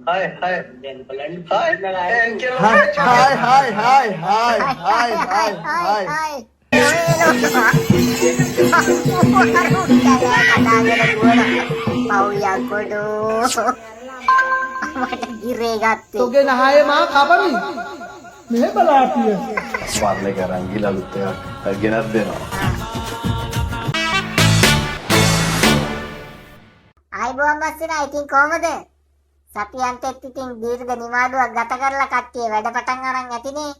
हाय hi hi इनके लोग Hi, हैं जो hi, hi, hi, hi, hi, hi, hi. hai. කතාගෙන දුවන පව් යකඩෝ මට ගිරේ ගත්තේ तोगे नहाए माँ काबमी मैं बलाती है. පාර්ලේ කරන් ගිහලා ලුත් එකක් ගෙනත් දෙනවා. ආයිබෝන් මස්සිනා ඉතින් කොහමද සතියන්තෙත් ඉතින් දීර්ඝ නිවාඩුවක් ගත කරලා කට්ටිය වැඩ පටන් අරන් ඇතිනේ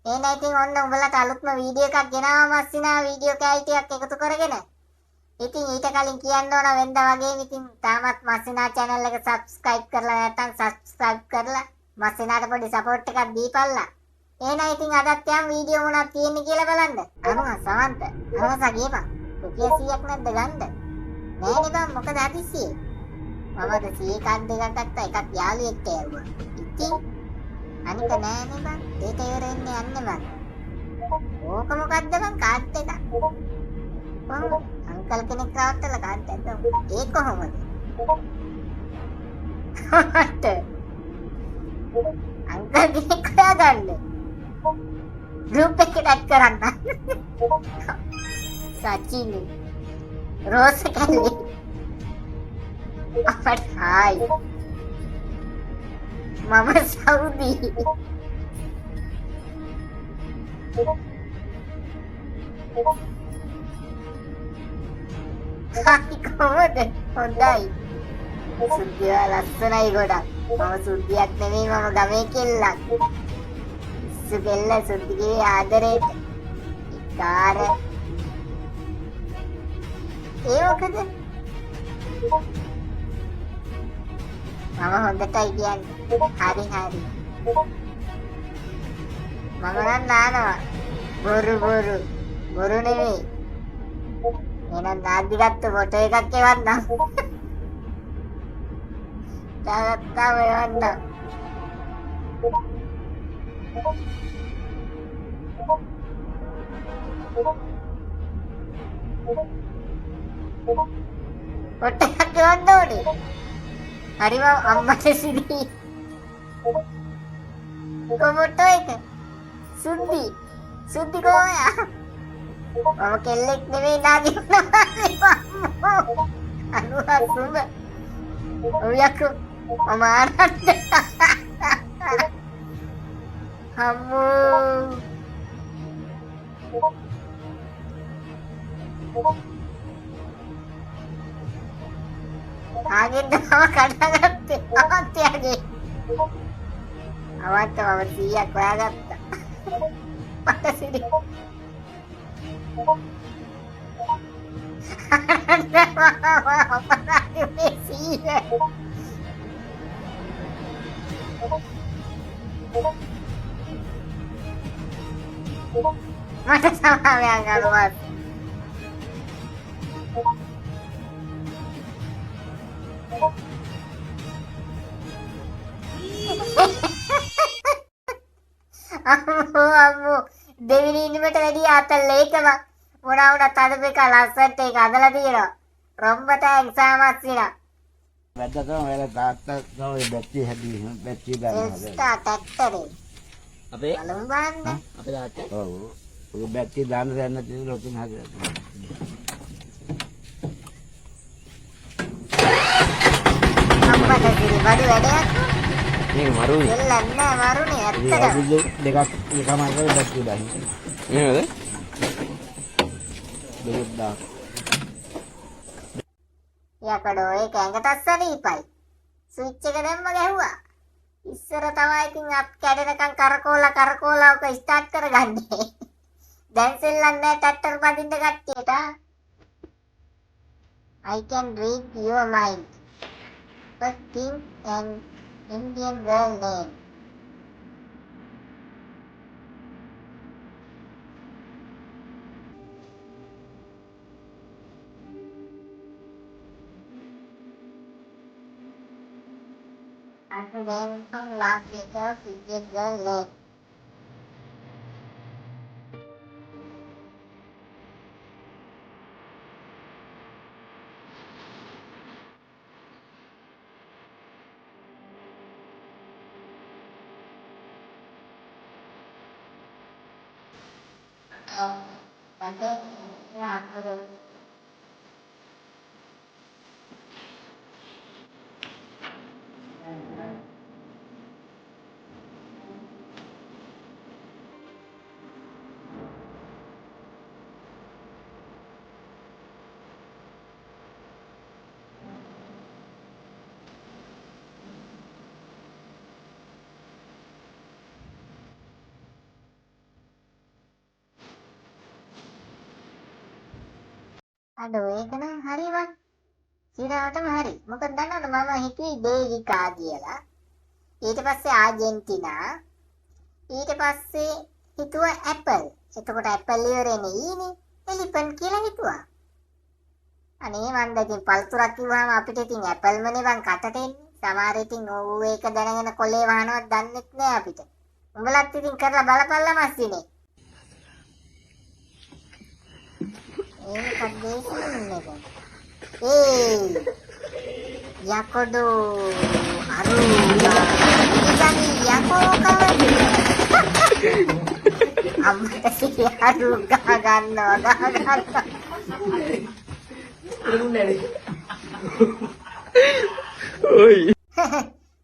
එහෙනම් ඉතින් ඔන්න උඹලට අලුත්ම වීඩියෝ එකක් ගෙනාවා මස්සිනා වීඩියෝ කැයිටියක් එකතු කරගෙන ඉතින් ඊට කලින් කියන්න ඕන වෙනදා වගේම ඉතින් තාමත් මස්සිනා channel එක subscribe කරලා නැත්නම් subscribe කරලා මස්සිනාට පොඩි support එකක් දීපල්ලා එහෙනම් ඉතින් අදත් යම් වීඩියෝ මොනවද තියෙන්නේ කියලා බලන්න අනුව සමන්ත අරවසා ගියපන් රුපියල් 100ක් නැද්ද ගන්න නෑනේ බං මොකද හදිස්සියේ මමද 100 කාඩ් දෙකක් ගත්තා එකක් යාළුවෙක්ට ඇරුවා ඉතින් අනික නෑනේ බං ඒක ඉවර වෙන්නේ යන්නේ බං ඕක මොකද්ද බං කාඩ් එක අංකල් කෙනෙක් රවට්ටලා කාඩ් එකක් ඒ කොහොමද හට අංකල් කෙනෙක් හොයාගන්න ගෲප් එකට ඇඩ් කරන්න සචින් රෝස් කැලේ අපට හායි මම සෞදි හායි කොහොමද හොඳයි සුද්ධිය ලස්සනයි ගොඩක් මම සුද්ධියක් නෙමෙයි මම ගමේ කෙල්ලක් සුගෙල්ල සුද්ධිගේ ආදරේට ඉකාර ඒ මොකද මම හොඳටයි කියන්නේ හරි හරි මම නම් නානවා බොරු නෙමෙයි එහෙනම් නාද්දි ගත්ත ෆොටෝ එකක් එවන්නම් තාත්තා එවන්නම් ෆොටෝ එකක් එවන්න ඕනේ හරිම අම්මට සිදී කොමොටෝ එක සුද්දි කොහොමද මම කෙල්ලෙක් නෙවෙයි නාදි අනුහා සුඹ ඔයකෝ මම ආනන්ද හම්මෝ ආගෙන්ද මම කඩාගත්තේ අවත්‍යගේ අවත්ත මම 100ක් හොයාගත්තා මට සිරි මට සමාවයක් අරුවත් අම්මෝ දෙවිනි ඉන්නමට වැඩි ආතල් ඒකම මොනවා වුණත් අද මේක ලස්සට ඒක අදලා තියෙනවා රොම්බ තෑන්ක්ස් ආමස්සිනා වැද්දා තමයි ඔයාලා තාත්තා තමයි බැටරි හැදී බැටරි ගන්නවා එස්ටා ටැක්ටරේ අපේ බලමු බලන්න අපේ තාත්තා ඔව් ඔය බැටරි දාන්න දෙන්න තියෙන ලොකින් හදලා අම්මට කිරි බඩු වැඩයක් මේක මරුයි දෙල්ලන්න මරුනේ ඇත්තට අවුරුදු දෙකක් එකමාර කරලා බැටරි දාන්න නේද දෙකක් දාන්න යකඩෝ ඒක ඇඟට අස්සනීපයි ස්විච් එක දැම්ම ගැහුවා ඉස්සර තමයි ඉතින් අප් කැඩෙනකන් කරකෝලා ඔක ස්ටාර්ට් කරගන්නේ දැන් සෙල්ලම් නැහැ ට්‍රැක්ටර් පදින්න කට්ටියට I can read your mind but think an Indian girl name aku bentong lagi ke Indian girl name අඩෝ ඒක නම් හරි වන්. සිරාටම හරි. මොකද දන්නවද මම හිතුවේ බේලිකා කියලා. ඊට පස්සේ ආජෙන්ටිනා. ඊට පස්සේ හිතුවා ඇපල්. එතකොට ඇපල් ඉවරනේ ඊනේ. එලිපන් කියලා හිතුවා. අනේ මන් දැන් පල්තුරක් කිව්වම අපිට ඉතින් ඇපල්මනේ වන් කටට එන්නේ. සමහර ඉතින් ඕව ඒක දැනගෙන කොලේ වහනවත් දන්නෙත් නෑ අපිට. උඹලත් ඉතින් කරලා බලපල්ලා මස්සිනේ. ඒකත් දෙන්නේ නේද? යකඩෝ අරු ඉතින් යකෝ කවද? අම්මට සියලු ගහ ගන්නවා.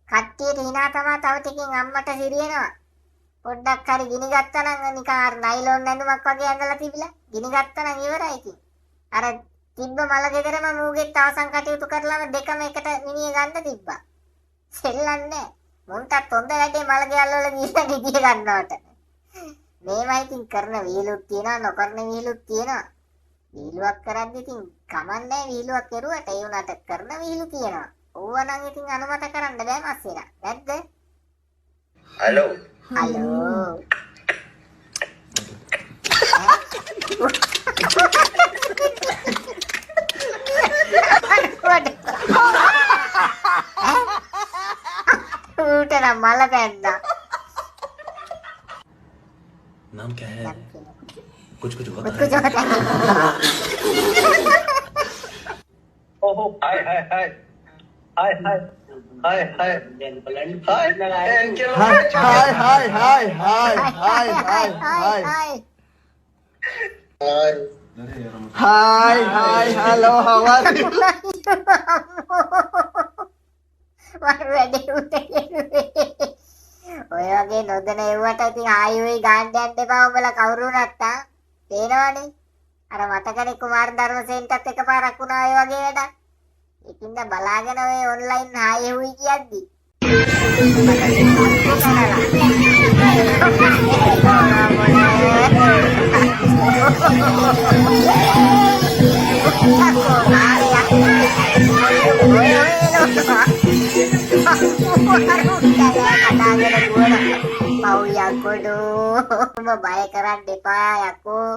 කට්ටියට hina තමයි තව ටිකකින් අම්මට සිරියනවා. පොඩ්ඩක් හරි ගිනි ගත්තා නම් නිකන් අර නයිලෝන් ඇඳුමක් වගේ ඇඳලා තිබිලා ගිනි ගත්තා නම් ඉවරයි ඉතින්. අර තිබ්බ මල ගෙදරම මූගෙත් අවසන් කටයුතු කරලාම දෙකම එකට මිනිහ ගන්න තිබ්බා. සෙල්ලන්නේ මුන්ටත් හොඳ වැඩේ මල ගෙවල් වල ගිහින් නිදිය ගන්නවට. මේවා ඉතින් කරන වීලුත් තියෙනවා නොකරන වීලුත් තියෙනවා. වීලුවක් කරද්දි ඉතින් කමන්නේ වීලුවක් කරුවට ඒ උනට කරන වීලු තියෙනවා. ඕවා නම් ඉතින් අනුමත කරන්න බෑ මස්සෙලා. නැද්ද? Halo. Halo. Udah malah benda. नाम क्या है? कुछ कुछ होता Kuch hota hai. ओहो हाय hi hi hi hi hi hi hi इनके लोग hi hi hi hi hi hi hi Hai. Hi hi hello how are you Baru ada udah. ඔය වගේ නොදැන එව්වට ඉතින් ආයි ඔය ගාන්න යන්න එපා උඹලා කවුරු නැත්තා. තේරෙනවනේ. අර මතකනේ කුමාර ධර්මසේනටත් එකපාරක් වුණා ඔය වගේ වැඩක්. ඒකින්ද බලාගෙන ඔය ඔන්ලයින් හායි හුයි කියද්දි. Mau yakudu, mau කරන්න එපා යකෝ.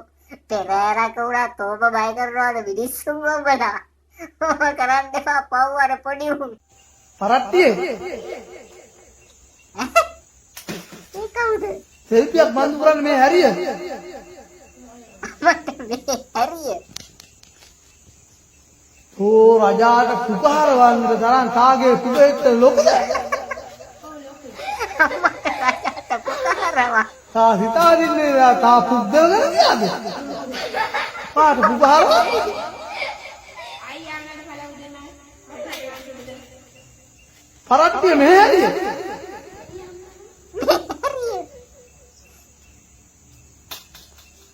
පෙරේරක උනා තෝම බය කරනවාද මිනිස්සුන් වබලා. කරන්න එපා පව් අර පොඩි උන්. පරට්ටියේ ඒ කවුද? සෙල්ෆියක් බඳු කරන්න මේ හැරිය මට මේ හරිය. ඕ රජාට පුපහර වන්න තරම් තාගේ පුපෙට ලොකුද අම්මට රජාට පුතාරවා. තා හිතාදින්නේ තා පුද්දල ගියාද පාට පුපහර පරට්ටිය මේ හැරිය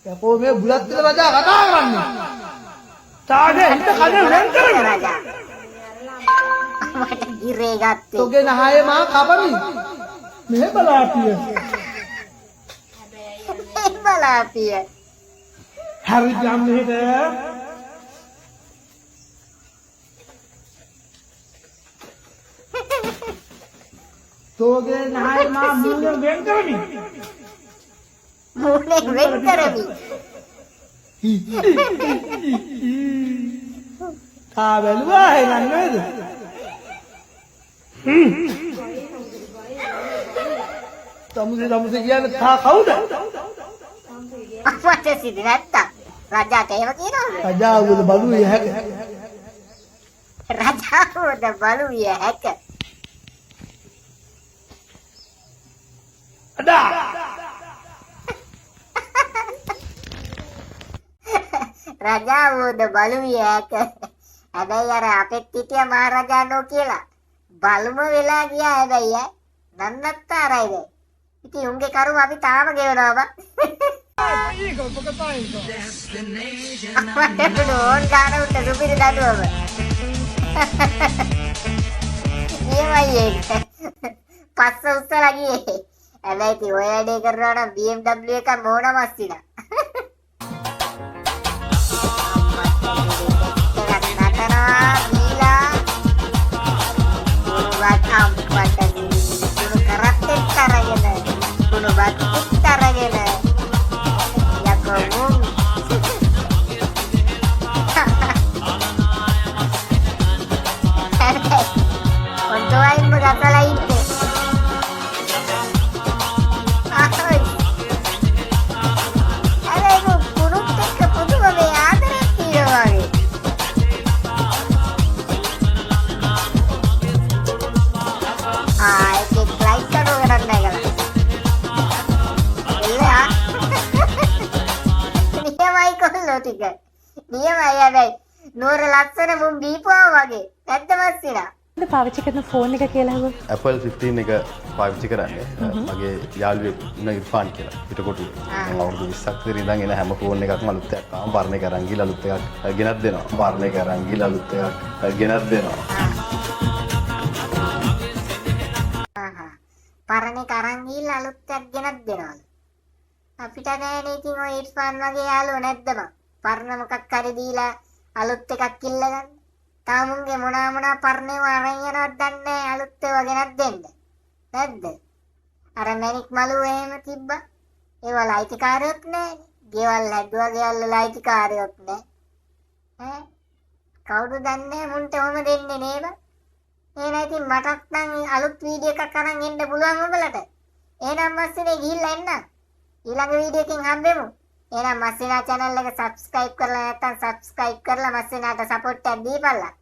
යකෝ මේ බුලත් විතර රජා කතා කරන්නේ තාගේ හිත කඩේ වෙන් කරගෙන රජා. අම්මට ගිරේ ගත්තේ. තෝගේ නහයේ මා කපමි මේ බලාපිය බලාපිය. හරි ජම්මෙහෙද තෝගේ නහයේ මා මූණ වෙන් කරමි මූණේ වෙන් කරමි. තා බැලුවා එහෙනම් නේද තමුසේ කියන්නේ තා කවුද අම්මට සිදි නැත්තම් රජාට එහෙම කියනවද? රජා උද බලුවේ හැක රජාවද බලුවිය හැක. අඩා රජා වූද බලු විය හැක. හැබැයි අර අපෙත් හිටිය මහරජා නෝ කියලා බලුම වෙලා ගියා හැබැයි නන්නත්තරයි දැන්. ඉතින් උන්ගේ කරුම අපි තාම ගෙවනවා බා. ඕන් ගාන උට සුපිරි දඩුවම. නියමයි ඒක. පස්ස උස්සලා ගියේ. හැබැයි ඉතින් ඔය වැඩේ කරනවා නම් BMW එක මොනම අස්සිනා. නියමයි හැබැයි නෝර ලස්සන මුම් බීපුවා වගේ නැද්ද මස්සිනා? පාවිච්චි කරන ෆෝන් එක කියලා හව Apple 15 එක පාවිච්චි කරන්නේ මගේ යාළුවෙක් ඉන්න ඉර්ෆාන් කියලා පිටකොටුවේ. මම අවුරුදු 20ක් විතර ඉඳන් එන හැම ෆෝන් එකක්ම අලුත් එකක් ආවම පරණ එක අරන් ගිහලා අලුත් එකක් ගෙනත් දෙනවා. පරණ එක අරන් ගිහලා අලුත් එකක් ගෙනත් දෙනවා. පරණ එක අරන් ගිහලා අලුත් එකක් ගෙනත් දෙනවා. අපිට නෑනේ ඉතින් ඔය ඉර්ෆාන් වගේ යාළුවෝ නැද්ද බං? පරණ මොකක් හරි දීලා අලුත් එකක් ඉල්ලගන්න. තාමුන්ගේ මොනවා පරණේව අරන් යනවත් දන්නේ අලුත් ඒවා ගෙනත් දෙන්න. නැද්ද? අර මැනික් මලුව එහෙම තිබ්බා. ඒවා ලයිටිකාරයොත් නෑනේ. ගෙවල් හැදුවා ගෙවල් වල ලයිටිකාරයොත් නෑ. ඈ කවුද දන්නේ මුන්ට ඔහම දෙන්නේ නේද? එහෙනම් ඉතින් මටත් නම් අලුත් වීඩියෝ එකක් අරන් එන්න පුළුවන් ඔබලට. එහෙනම් මස්සිනේ ගිහිල්ලා එන්න. ඊළඟ වීඩියෝ එකකින් හම්බෙමු. එහෙනම් මස්සිනා channel එක subscribe කරලා නැත්නම් subscribe කරලා මස්සිනාට support එකක් දීපල්ලා.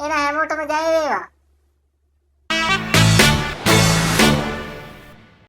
එහෙනම් හැමෝටම ජය වේවා.